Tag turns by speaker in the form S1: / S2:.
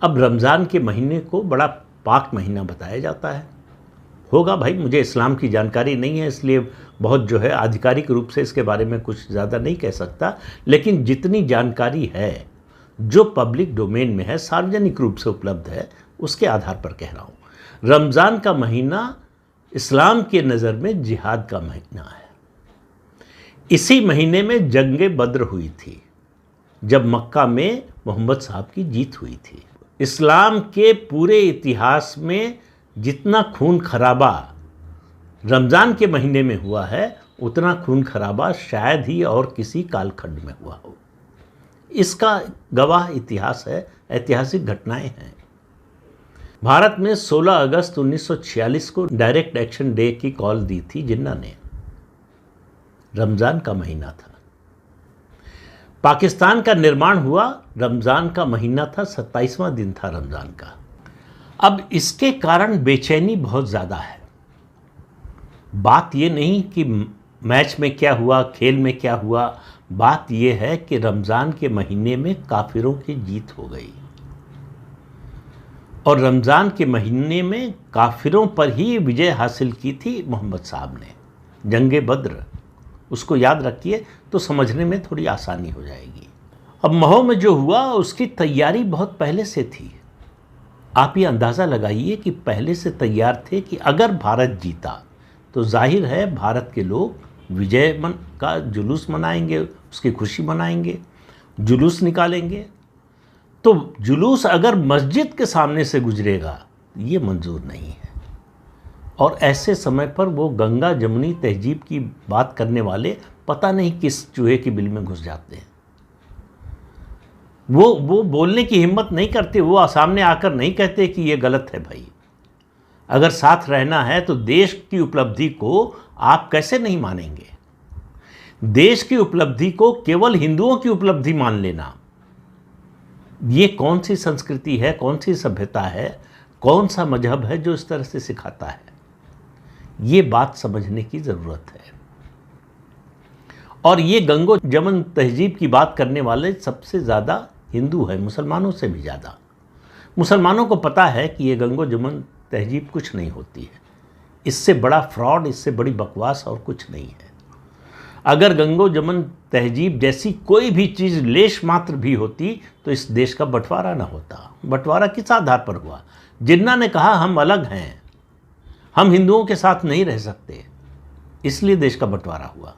S1: अब रमज़ान के महीने को बड़ा पाक महीना बताया जाता है। होगा भाई, मुझे इस्लाम की जानकारी नहीं है, इसलिए बहुत जो है आधिकारिक रूप से इसके बारे में कुछ ज़्यादा नहीं कह सकता, लेकिन जितनी जानकारी है जो पब्लिक डोमेन में है, सार्वजनिक रूप से उपलब्ध है, उसके आधार पर कह रहा हूँ। रमज़ान का महीना इस्लाम के नज़र में जिहाद का महीना है। इसी महीने में जंगे बद्र हुई थी, जब मक्का में मोहम्मद साहब की जीत हुई थी। इस्लाम के पूरे इतिहास में जितना खून खराबा रमज़ान के महीने में हुआ है, उतना खून खराबा शायद ही और किसी कालखंड में हुआ हो। इसका गवाह इतिहास है, ऐतिहासिक घटनाएं हैं। भारत में 16 अगस्त 1946 को डायरेक्ट एक्शन डे की कॉल दी थी जिन्ना ने। रमज़ान का महीना था। पाकिस्तान का निर्माण हुआ, रमज़ान का महीना था, 27वां दिन था रमज़ान का। अब इसके कारण बेचैनी बहुत ज़्यादा है। बात ये नहीं कि मैच में क्या हुआ, खेल में क्या हुआ, बात ये है कि रमज़ान के महीने में काफिरों की जीत हो गई। और रमज़ान के महीने में काफिरों पर ही विजय हासिल की थी मोहम्मद साहब ने, जंगे बद्र। उसको याद रखिए तो समझने में थोड़ी आसानी हो जाएगी। अब महो में जो हुआ उसकी तैयारी बहुत पहले से थी। आप ये अंदाज़ा लगाइए कि पहले से तैयार थे कि अगर भारत जीता तो जाहिर है भारत के लोग विजय का जुलूस मनाएंगे, उसकी खुशी मनाएंगे, जुलूस निकालेंगे। तो जुलूस अगर मस्जिद के सामने से गुजरेगा ये मंजूर नहीं है। और ऐसे समय पर वो गंगा जमुनी तहजीब की बात करने वाले पता नहीं किस चूहे की बिल में घुस जाते हैं। वो बोलने की हिम्मत नहीं करते, वो सामने आकर नहीं कहते कि ये गलत है। भाई अगर साथ रहना है तो देश की उपलब्धि को आप कैसे नहीं मानेंगे? देश की उपलब्धि को केवल हिंदुओं की उपलब्धि मान लेना, ये कौन सी संस्कृति है, कौन सी सभ्यता है, कौन सा मजहब है जो इस तरह से सिखाता है? ये बात समझने की ज़रूरत है। और ये गंगो जमन तहजीब की बात करने वाले सबसे ज़्यादा हिंदू हैं, मुसलमानों से भी ज़्यादा। मुसलमानों को पता है कि ये गंगो जमन तहजीब कुछ नहीं होती है, इससे बड़ा फ्रॉड, इससे बड़ी बकवास और कुछ नहीं है। अगर गंगो जमन तहजीब जैसी कोई भी चीज़ लेश मात्र भी होती तो इस देश का बंटवारा ना होता। बंटवारा किस आधार पर हुआ? जिन्ना ने कहा हम अलग हैं, हम हिंदुओं के साथ नहीं रह सकते, इसलिए देश का बंटवारा हुआ।